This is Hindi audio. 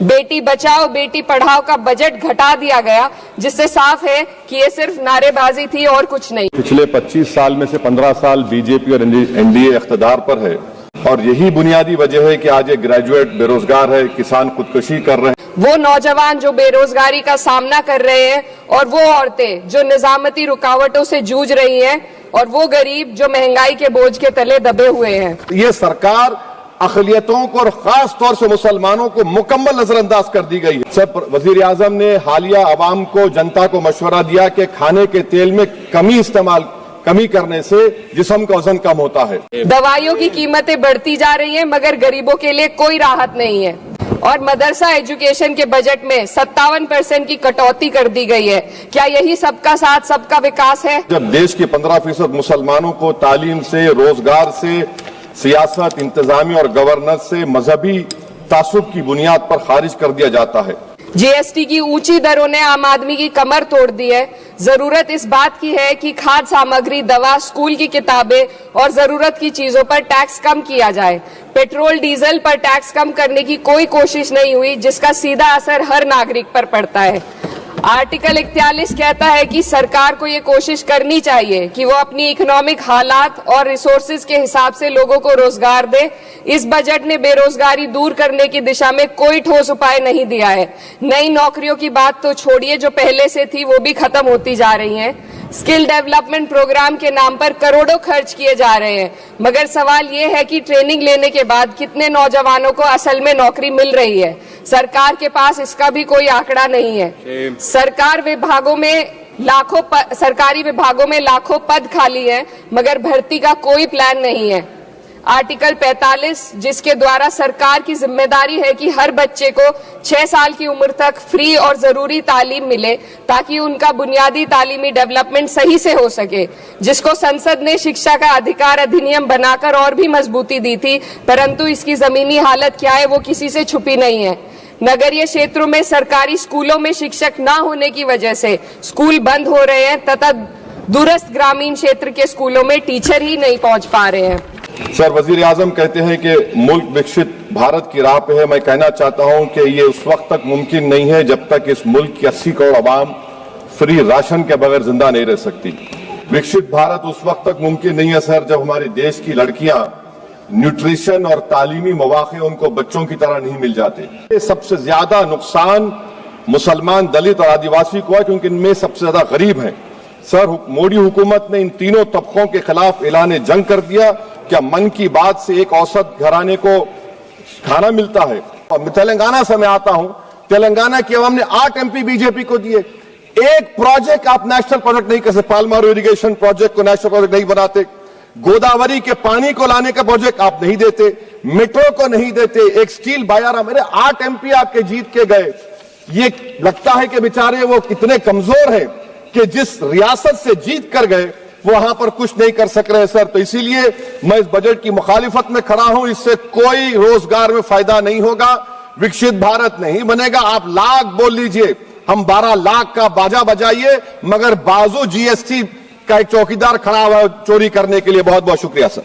बेटी बचाओ बेटी पढ़ाओ का बजट घटा दिया गया, जिससे साफ है कि ये सिर्फ नारेबाजी थी और कुछ नहीं। पिछले 25 साल में से 15 साल बीजेपी और एनडीए इख्तिदार पर है और यही बुनियादी वजह है कि आज एक ग्रेजुएट बेरोजगार है, किसान खुदकुशी कर रहे हैं। वो नौजवान जो बेरोजगारी का सामना कर रहे हैं और वो औरतें जो निजामती रुकावटों से जूझ रही हैं और वो गरीब जो महंगाई के बोझ के तले दबे हुए हैं। ये सरकार अक़लियतों को और खास तौर से मुसलमानों को मुकम्मल नजरअंदाज कर दी गई है। सब वजीर आजम ने हालिया अवाम को, जनता को मशवरा दिया कि खाने के तेल में कमी करने से जिस्म का वजन कम होता है। दवाइयों की कीमतें बढ़ती जा रही हैं मगर गरीबों के लिए कोई राहत नहीं है और मदरसा एजुकेशन के बजट में 57% की कटौती कर दी गई है। क्या यही सबका साथ सबका विकास है? जब देश के 15% मुसलमानों को तालीम से, रोजगार से, सियासत, इंतजामी और गवर्नेंस से मजहबी तासुब की बुनियाद पर खारिज कर दिया जाता है। जीएसटी की ऊंची दरों ने आम आदमी की कमर तोड़ दी है। जरूरत इस बात की है कि खाद्य सामग्री, दवा, स्कूल की किताबें और जरूरत की चीजों पर टैक्स कम किया जाए। पेट्रोल डीजल पर टैक्स कम करने की कोई कोशिश नहीं हुई, जिसका सीधा असर हर नागरिक पर पड़ता है। आर्टिकल 41 कहता है कि सरकार को ये कोशिश करनी चाहिए कि वो अपनी इकोनॉमिक हालात और रिसोर्सेज के हिसाब से लोगों को रोजगार दे। इस बजट ने बेरोजगारी दूर करने की दिशा में कोई ठोस उपाय नहीं दिया है। नई नौकरियों की बात तो छोड़िए, जो पहले से थी वो भी खत्म होती जा रही हैं। स्किल डेवलपमेंट प्रोग्राम के नाम पर करोड़ों खर्च किए जा रहे हैं, मगर सवाल ये है कि ट्रेनिंग लेने के बाद कितने नौजवानों को असल में नौकरी मिल रही है। सरकार के पास इसका भी कोई आंकड़ा नहीं है। सरकारी विभागों में लाखों पद खाली हैं, मगर भर्ती का कोई प्लान नहीं है। आर्टिकल 45, जिसके द्वारा सरकार की जिम्मेदारी है कि हर बच्चे को 6 साल की उम्र तक फ्री और जरूरी तालीम मिले ताकि उनका बुनियादी तालीमी डेवलपमेंट सही से हो सके, जिसको संसद ने शिक्षा का अधिकार अधिनियम बनाकर और भी मजबूती दी थी, परंतु इसकी जमीनी हालत क्या है वो किसी से छुपी नहीं है। नगरीय क्षेत्रों में सरकारी स्कूलों में शिक्षक न होने की वजह से स्कूल बंद हो रहे हैं तथा दूरस्थ ग्रामीण क्षेत्र के स्कूलों में टीचर ही नहीं पहुंच पा रहे हैं। सर, वजीर आजम कहते हैं कि मुल्क विकसित भारत की राह पे है। मैं कहना चाहता हूं कि ये उस वक्त तक मुमकिन नहीं है जब तक इस मुल्क की 80 करोड़ आवाम फ्री राशन के बगैर जिंदा नहीं रह सकती। विकसित भारत उस वक्त तक मुमकिन नहीं है सर जब हमारे देश की लड़कियां न्यूट्रिशन और तालीमी मौके उनको बच्चों की तरह नहीं मिल जाते। सबसे ज्यादा नुकसान मुसलमान, दलित और आदिवासी को है क्योंकि इनमें सबसे ज्यादा गरीब हैं। सर, मोदी हुकूमत ने इन तीनों तबकों के खिलाफ ऐलान जंग कर दिया। क्या मन की बात से एक औसत घराने को खाना मिलता है? और तेलंगाना से मैं आता हूं, तेलंगाना की अवाम ने 8 MP बीजेपी को दिए। एक प्रोजेक्ट आप नेशनल प्रोजेक्ट नहीं कर सकते। पालमारू इरिगेशन प्रोजेक्ट को नेशनल प्रोजेक्ट नहीं बनाते, गोदावरी के पानी को लाने का प्रोजेक्ट आप नहीं देते, मेट्रो को नहीं देते, एक स्टील बायारा। मेरे 8 MP आपके जीत के गए। ये लगता है कि बेचारे वो कितने कमजोर हैं कि जिस रियासत से जीत कर गए वो वहां पर कुछ नहीं कर सक रहे सर। तो इसीलिए मैं इस बजट की मुखालिफत में खड़ा हूं। इससे कोई रोजगार में फायदा नहीं होगा, विकसित भारत नहीं बनेगा। आप लाख बोल लीजिए, हम 12 लाख का बाजा बजाइए, मगर बाजू GST का एक चौकीदार खड़ा हुआ चोरी करने के लिए। बहुत बहुत शुक्रिया सर।